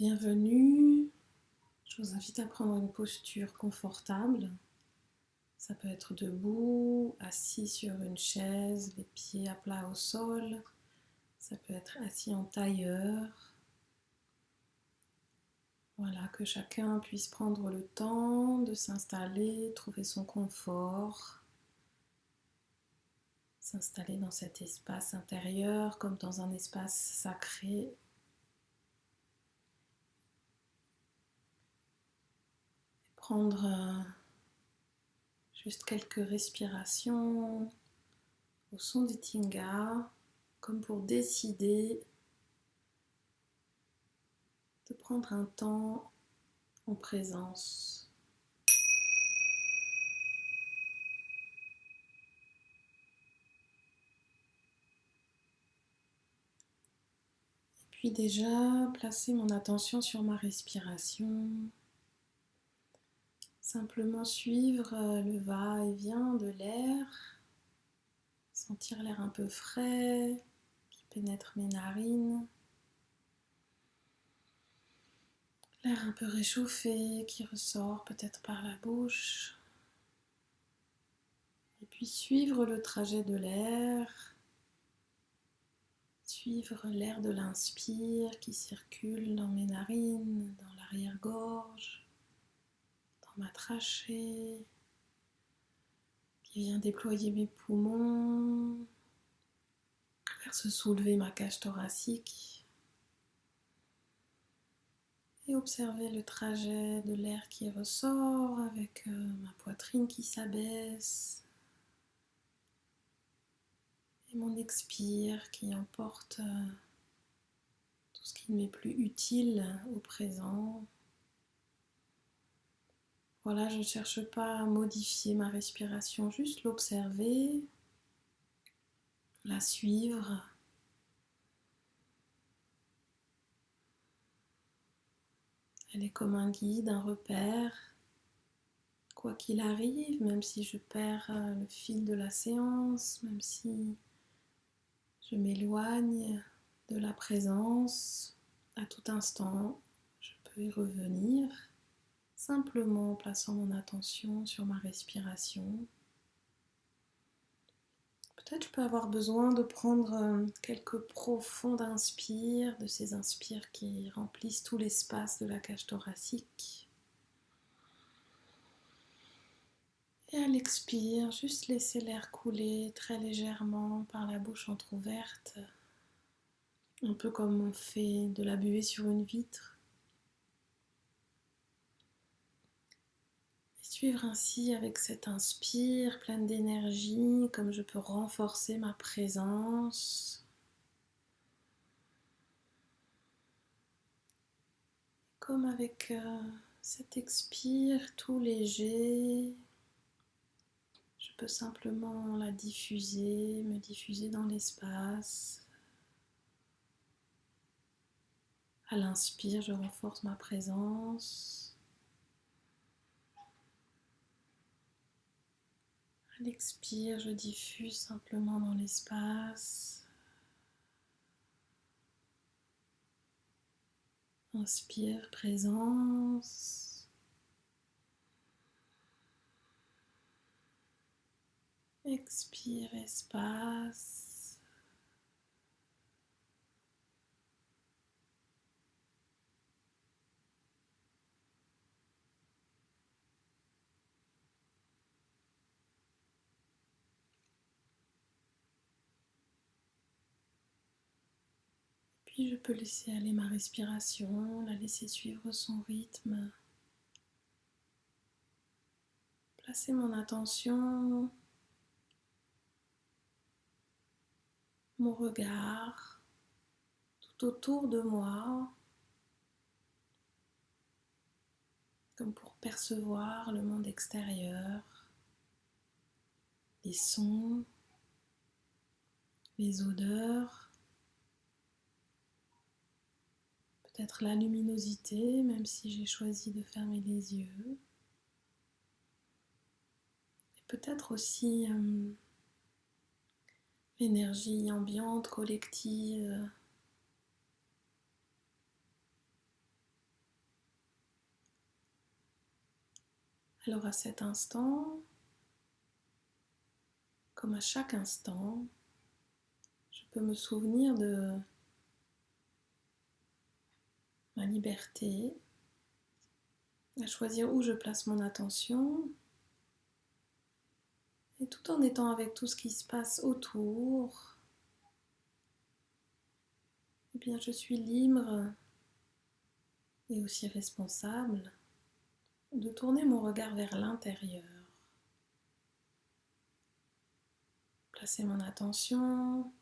Bienvenue, je vous invite à prendre une posture confortable. Ça peut être debout, assis sur une chaise, les pieds à plat au sol. Ça peut être assis en tailleur. Voilà, que chacun puisse prendre le temps de s'installer, trouver son confort. S'installer dans cet espace intérieur comme dans un espace sacré. Prendre juste quelques respirations au son du Tinga, comme pour décider de prendre un temps en présence. Et puis déjà, placer mon attention sur ma respiration. Simplement suivre le va-et-vient de l'air. Sentir l'air un peu frais qui pénètre mes narines. L'air un peu réchauffé qui ressort peut-être par la bouche. Et puis suivre le trajet de l'air. Suivre l'air de l'inspire qui circule dans mes narines, dans l'arrière-gorge, dans ma trachée, qui vient déployer mes poumons, faire se soulever ma cage thoracique. Et observer le trajet de l'air qui ressort avec ma poitrine qui s'abaisse. Et mon expire qui emporte tout ce qui ne m'est plus utile au présent. Voilà, je ne cherche pas à modifier ma respiration, juste l'observer, la suivre. Elle est comme un guide, un repère. Quoi qu'il arrive, même si je perds le fil de la séance, même si je m'éloigne de la présence, à tout instant, je peux y revenir, simplement en plaçant mon attention sur ma respiration. Peut-être je peux avoir besoin de prendre quelques profonds inspires, de ces inspires qui remplissent tout l'espace de la cage thoracique. Et à l'expire, juste laisser l'air couler très légèrement par la bouche entrouverte, un peu comme on fait de la buée sur une vitre. Et suivre ainsi avec cet inspire pleine d'énergie, comme je peux renforcer ma présence. Comme avec cet expire tout léger, je peux simplement la diffuser, me diffuser dans l'espace. À l'inspire, je renforce ma présence. À l'expire, je diffuse simplement dans l'espace. Inspire, présence. Expire, espace. Puis je peux laisser aller ma respiration, la laisser suivre son rythme. Placer mon attention, mon regard tout autour de moi, comme pour percevoir le monde extérieur, les sons, les odeurs, peut-être la luminosité, même si j'ai choisi de fermer les yeux. Et peut-être aussi l'énergie ambiante, collective, Alors à cet instant, comme à chaque instant, je peux me souvenir de ma liberté, à choisir où je place mon attention, et tout en étant avec tout ce qui se passe autour, eh bien je suis libre et aussi responsable de tourner mon regard vers l'intérieur. Placer mon attention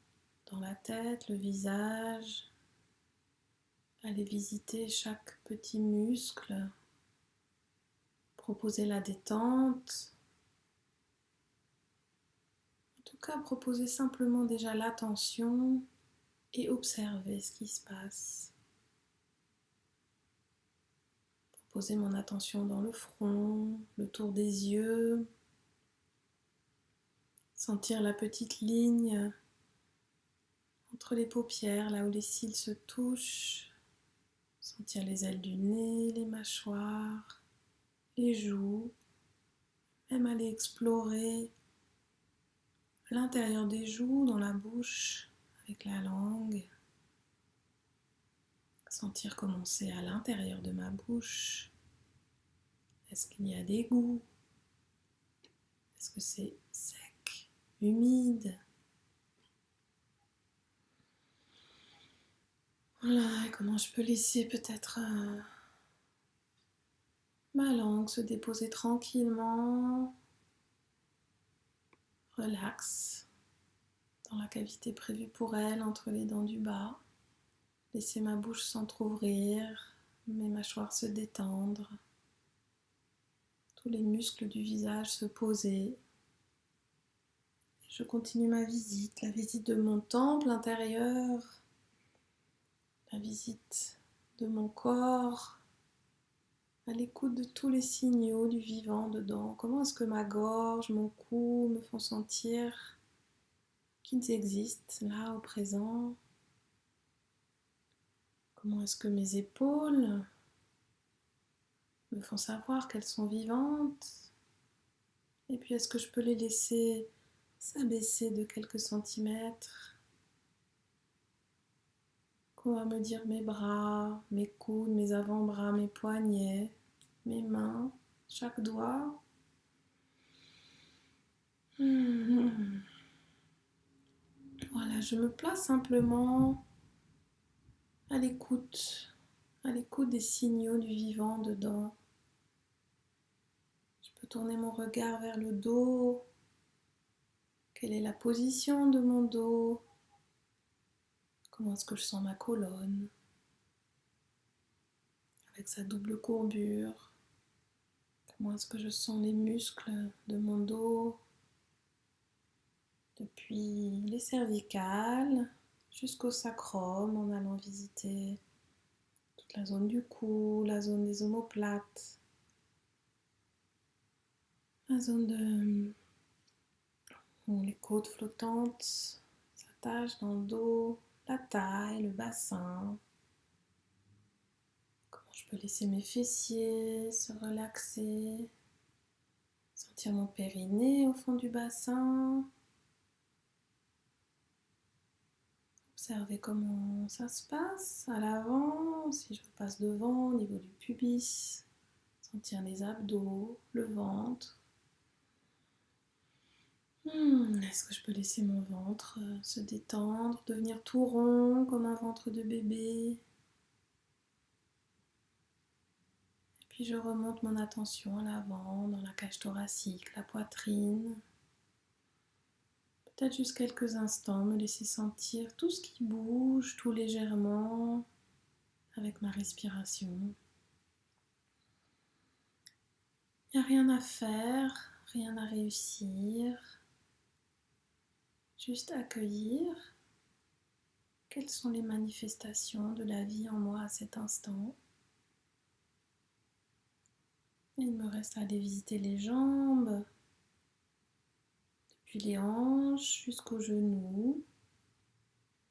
dans la tête, le visage, aller visiter chaque petit muscle, proposer la détente. En tout cas, proposer simplement déjà l'attention et observer ce qui se passe. Poser mon attention dans le front, le tour des yeux, sentir la petite ligne entre les paupières, là où les cils se touchent, sentir les ailes du nez, les mâchoires, les joues, même aller explorer l'intérieur des joues, dans la bouche, avec la langue, sentir comment c'est à l'intérieur de ma bouche. Est-ce qu'il y a des goûts? Est-ce que c'est sec, humide? Voilà, et comment je peux laisser peut-être ma langue se déposer tranquillement, relax, dans la cavité prévue pour elle, entre les dents du bas. Laisser ma bouche s'entrouvrir, mes mâchoires se détendre, tous les muscles du visage se poser. Je continue ma visite, la visite de mon temple intérieur, la visite de mon corps, à l'écoute de tous les signaux du vivant dedans. Comment est-ce que ma gorge, mon cou me font sentir qu'ils existent là au présent? Comment est-ce que mes épaules me font savoir qu'elles sont vivantes? Et puis est-ce que je peux les laisser s'abaisser de quelques centimètres? Qu'on va me dire mes bras, mes coudes, mes avant-bras, mes poignets, mes mains, chaque doigt. Voilà, je me place simplement à l'écoute des signaux du vivant dedans. Je peux tourner mon regard vers le dos. Quelle est la position de mon dos? Comment est-ce que je sens ma colonne avec sa double courbure? Comment est-ce que je sens les muscles de mon dos depuis les cervicales jusqu'au sacrum en allant visiter toute la zone du cou, la zone des omoplates, la zone de où les côtes flottantes s'attachent dans le dos, la taille, le bassin. Comment je peux laisser mes fessiers se relaxer, sentir mon périnée au fond du bassin. Observer comment ça se passe à l'avant, si je passe devant au niveau du pubis. Sentir les abdos, le ventre. Est-ce que je peux laisser mon ventre se détendre, devenir tout rond comme un ventre de bébé? Et puis je remonte mon attention à l'avant, dans la cage thoracique, la poitrine. Peut-être juste quelques instants, me laisser sentir tout ce qui bouge, tout légèrement, avec ma respiration. Il n'y a rien à faire, rien à réussir. Juste accueillir quelles sont les manifestations de la vie en moi à cet instant. Et il me reste à aller visiter les jambes, depuis les hanches jusqu'aux genoux.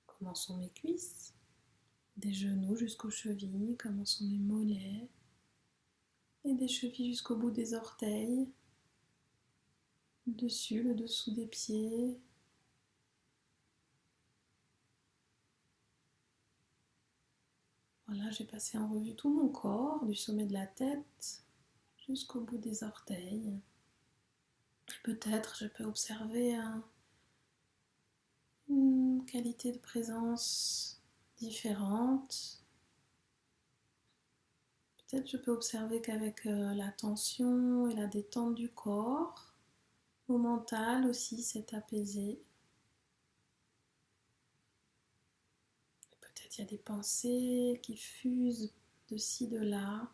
Comment sont mes cuisses? Des genoux jusqu'aux chevilles, comment sont mes mollets? et des chevilles jusqu'au bout des orteils, le dessus, le dessous des pieds. Voilà, j'ai passé en revue tout mon corps, du sommet de la tête jusqu'au bout des orteils. Peut-être je peux observer une qualité de présence différente. Peut-être je peux observer qu'avec la tension et la détente du corps, mon mental aussi s'est apaisé. Peut-être il y a des pensées qui fusent de ci, de là,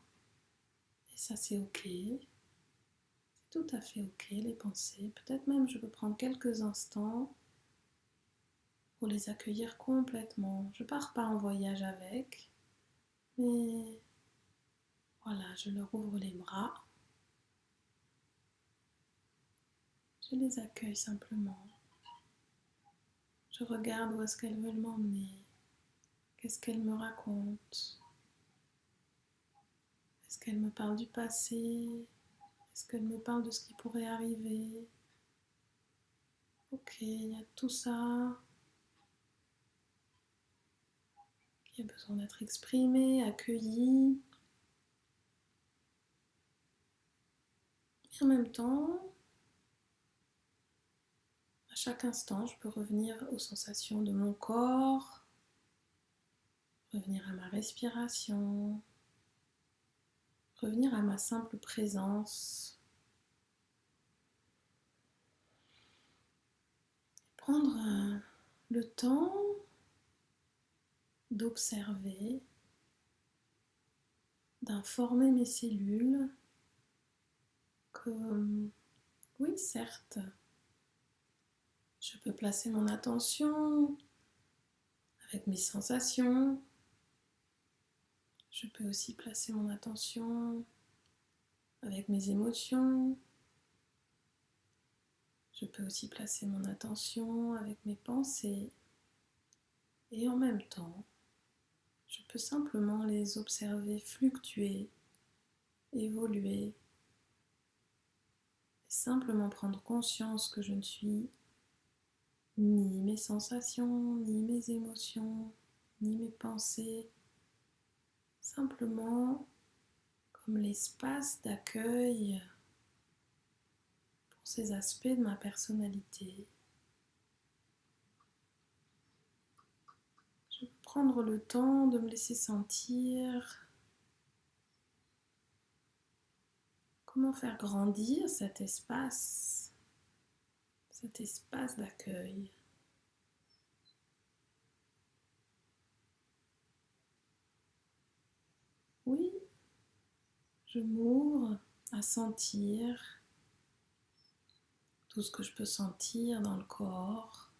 et ça c'est ok. C'est tout à fait ok les pensées. Peut-être même je peux prendre quelques instants pour les accueillir complètement. Je pars pas en voyage avec, mais voilà, je leur ouvre les bras. Je les accueille simplement. Je regarde où est-ce qu'elles veulent m'emmener. Qu'est-ce qu'elles me racontent? Est-ce qu'elles me parlent du passé? Est-ce qu'elles me parlent de ce qui pourrait arriver? Ok, il y a tout ça qui a besoin d'être exprimé, accueilli. Et en même temps, à chaque instant, je peux revenir aux sensations de mon corps, revenir à ma respiration, revenir à ma simple présence. Prendre le temps d'observer, d'informer mes cellules que, oui, certes, je peux placer mon attention avec mes sensations. Je peux aussi placer mon attention avec mes émotions. Je peux aussi placer mon attention avec mes pensées. Et en même temps, je peux simplement les observer fluctuer, évoluer, et simplement prendre conscience que je ne suis ni mes sensations, ni mes émotions, ni mes pensées, simplement comme l'espace d'accueil pour ces aspects de ma personnalité. Je peux prendre le temps de me laisser sentir comment faire grandir cet espace d'accueil. Oui, je m'ouvre à sentir tout ce que je peux sentir dans le corps,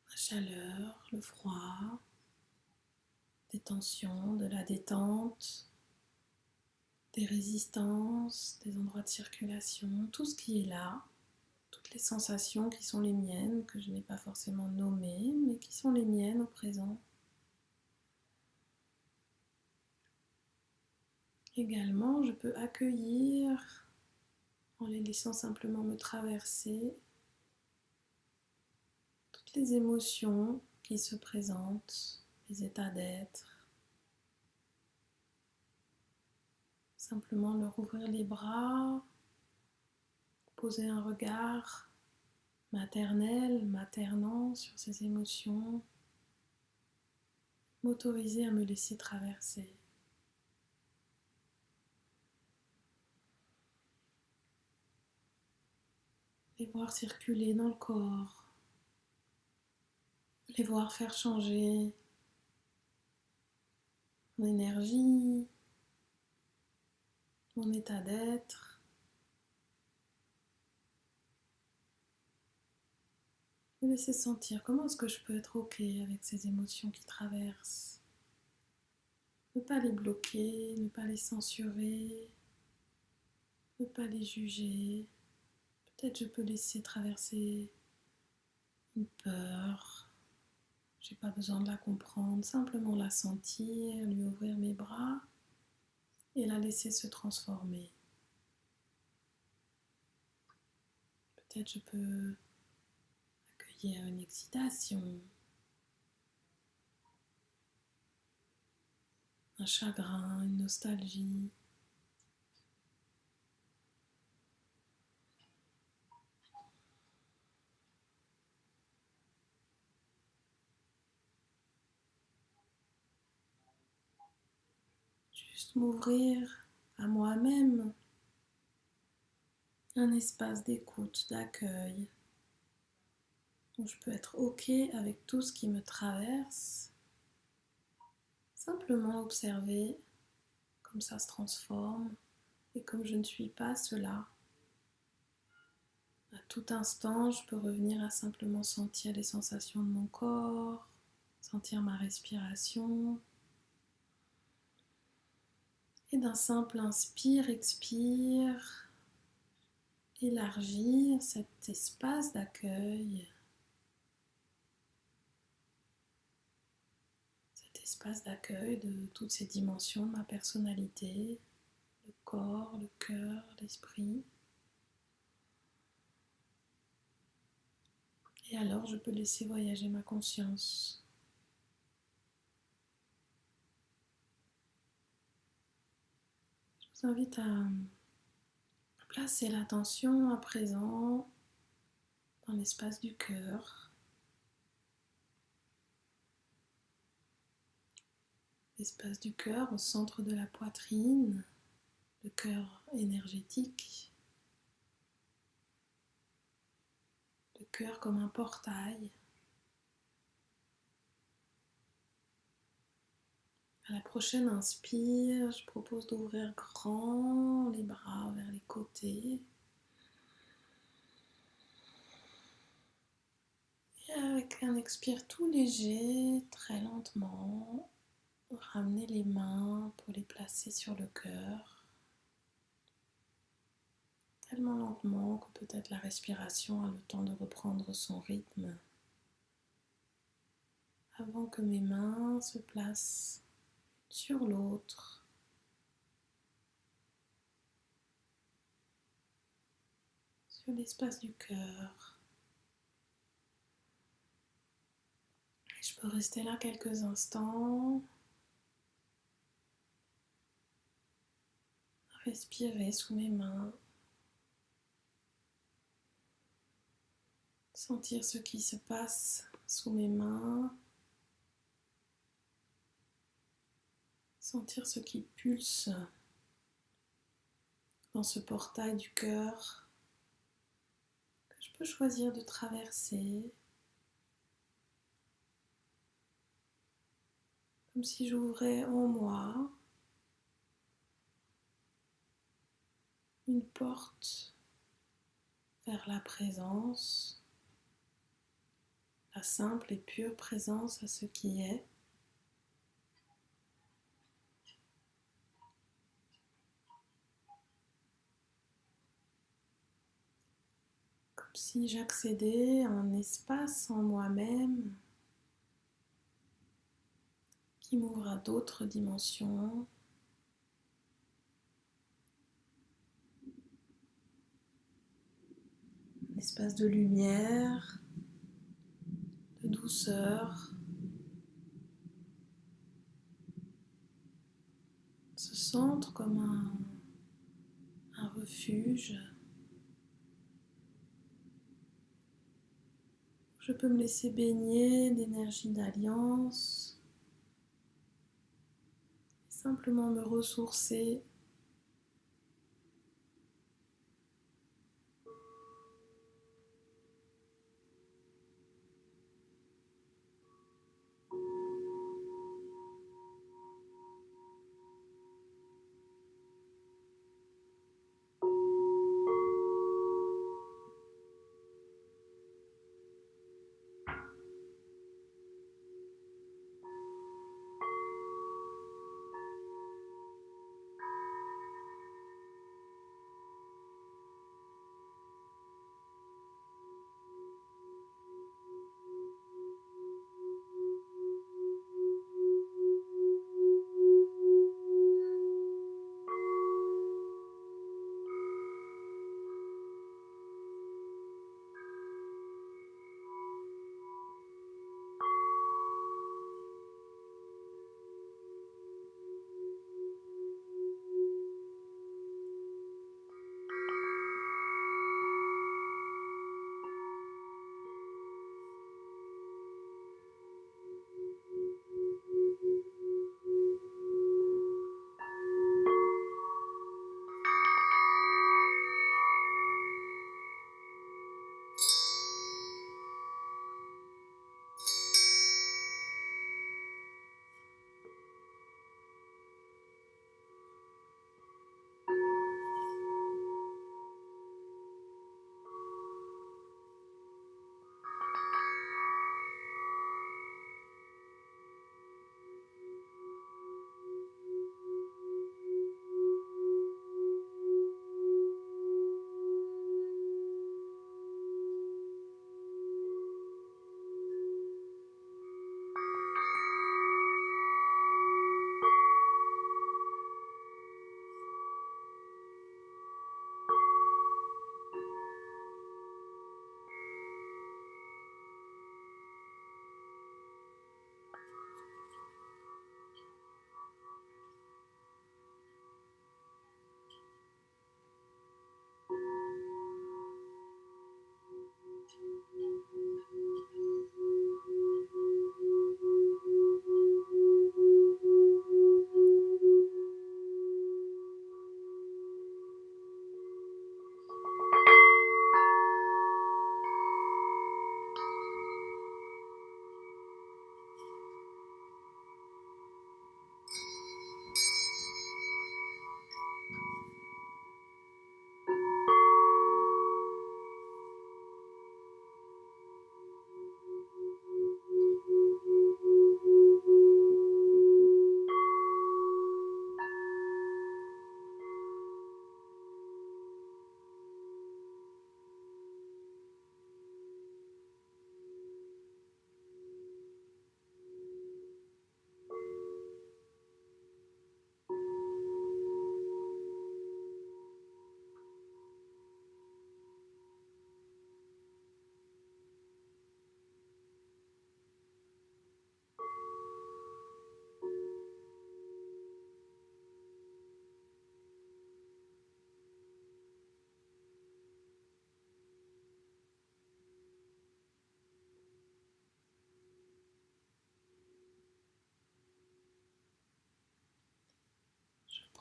la chaleur, le froid, des tensions, de la détente, des résistances, des endroits de circulation, tout ce qui est là, toutes les sensations qui sont les miennes, que je n'ai pas forcément nommées, mais qui sont les miennes au présent. Également, je peux accueillir, en les laissant simplement me traverser, toutes les émotions qui se présentent, les états d'être. Simplement leur ouvrir les bras, poser un regard maternel, maternant sur ces émotions, m'autoriser à me laisser traverser. Les voir circuler dans le corps, les voir faire changer mon énergie, mon état d'être. Me laisser sentir comment est-ce que je peux être ok avec ces émotions qui traversent. Ne pas les bloquer, ne pas les censurer, ne pas les juger. Peut-être je peux laisser traverser une peur. J'ai pas besoin de la comprendre, simplement la sentir, lui ouvrir mes bras et la laisser se transformer. Peut-être je peux accueillir une excitation, un chagrin, une nostalgie. Juste m'ouvrir à moi-même un espace d'écoute, d'accueil, où je peux être OK avec tout ce qui me traverse, simplement observer comme ça se transforme et comme je ne suis pas cela. À tout instant, je peux revenir à simplement sentir les sensations de mon corps, sentir ma respiration. Et d'un simple inspire-expire, élargir cet espace d'accueil, cet espace d'accueil de toutes ces dimensions de ma personnalité, le corps, le cœur, l'esprit. Et alors je peux laisser voyager ma conscience. Je vous invite à placer l'attention à présent dans l'espace du cœur. L'espace du cœur au centre de la poitrine, le cœur énergétique. Le cœur comme un portail. À la prochaine inspire, je propose d'ouvrir grand les bras vers les côtés. Et avec un expire tout léger, très lentement, ramener les mains pour les placer sur le cœur. Tellement lentement que peut-être la respiration a le temps de reprendre son rythme. Avant que mes mains se placent sur l'autre. Sur l'espace du cœur. Je peux rester là quelques instants, respirer sous mes mains, sentir ce qui se passe sous mes mains, sentir ce qui pulse dans ce portail du cœur que je peux choisir de traverser, comme si j'ouvrais en moi une porte vers la présence, la simple et pure présence à ce qui est. Comme si j'accédais à un espace en moi-même qui m'ouvre à d'autres dimensions. Un espace de lumière, de douceur. Ce centre comme un refuge. Je peux me laisser baigner d'énergie d'alliance. Simplement me ressourcer.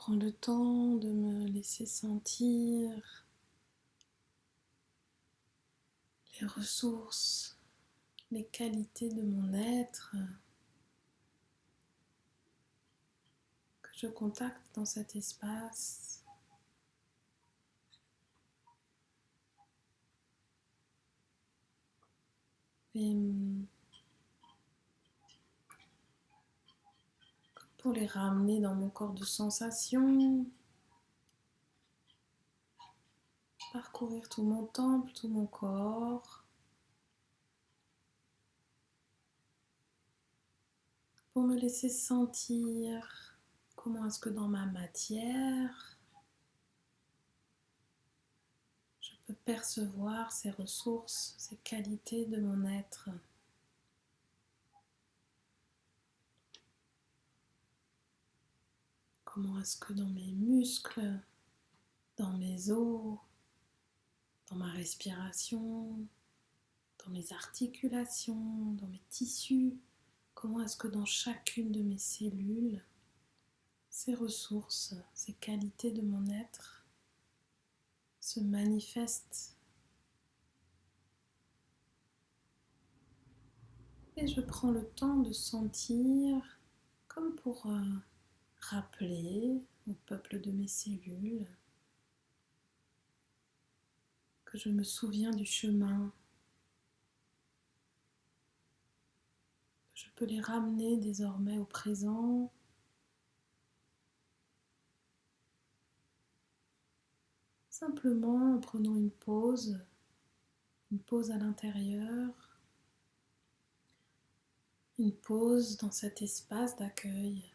prends le temps de me laisser sentir les ressources, les qualités de mon être que je contacte dans cet espace. Et pour les ramener dans mon corps de sensation, parcourir tout mon temple, tout mon corps, pour me laisser sentir comment est-ce que dans ma matière, je peux percevoir ces ressources, ces qualités de mon être. Comment est-ce que dans mes muscles, dans mes os, dans ma respiration, dans mes articulations, dans mes tissus, comment est-ce que dans chacune de mes cellules, ces ressources, ces qualités de mon être se manifestent. Et je prends le temps de sentir, comme pour rappeler au peuple de mes cellules que je me souviens du chemin, que je peux les ramener désormais au présent, simplement en prenant une pause à l'intérieur, une pause dans cet espace d'accueil.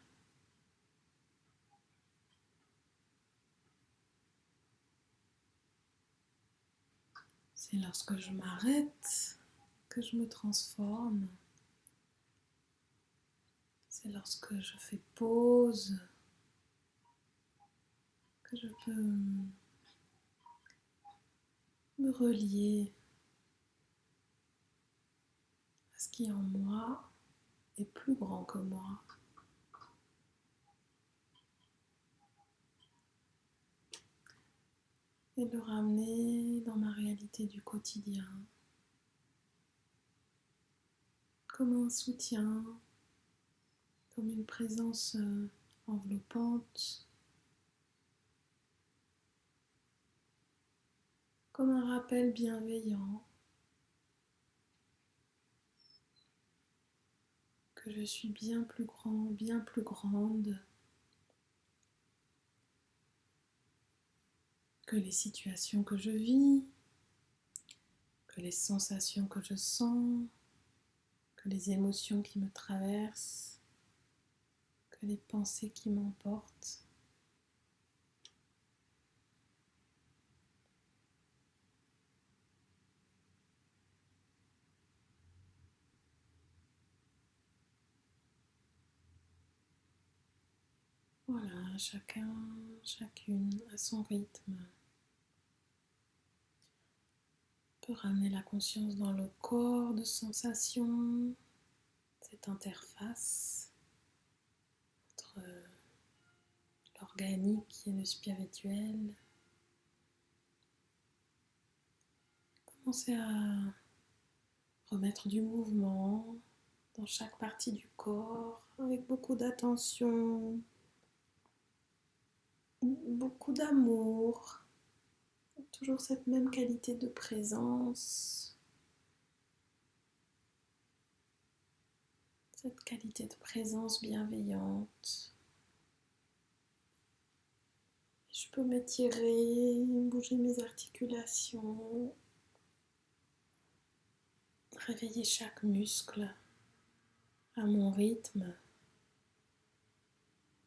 C'est lorsque je m'arrête que je me transforme. C'est lorsque je fais pause que je peux me relier à ce qui en moi est plus grand que moi. Et le ramener dans ma réalité du quotidien, comme un soutien, comme une présence enveloppante, comme un rappel bienveillant que je suis bien plus grand, bien plus grande que les situations que je vis, que les sensations que je sens, que les émotions qui me traversent, que les pensées qui m'emportent. Voilà, chacun, chacune à son rythme peut ramener la conscience dans le corps de sensations, cette interface entre l'organique et le spirituel. Commencez à remettre du mouvement dans chaque partie du corps avec beaucoup d'attention, beaucoup d'amour, toujours cette même qualité de présence, cette qualité de présence bienveillante. Je peux m'étirer, bouger mes articulations, réveiller chaque muscle à mon rythme,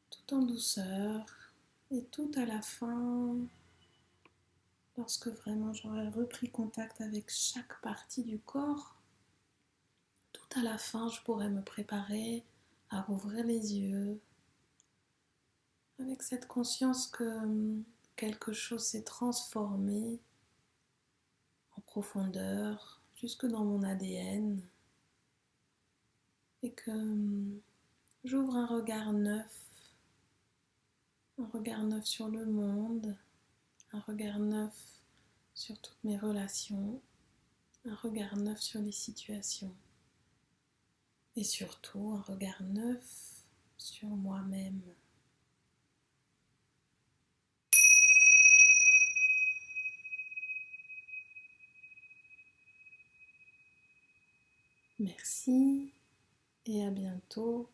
tout en douceur, et tout à la fin, lorsque vraiment j'aurai repris contact avec chaque partie du corps, tout à la fin je pourrai me préparer à rouvrir les yeux avec cette conscience que quelque chose s'est transformé en profondeur jusque dans mon ADN et que j'ouvre un regard neuf un regard neuf sur le monde, un regard neuf sur toutes mes relations, un regard neuf sur les situations et surtout un regard neuf sur moi-même. Merci et à bientôt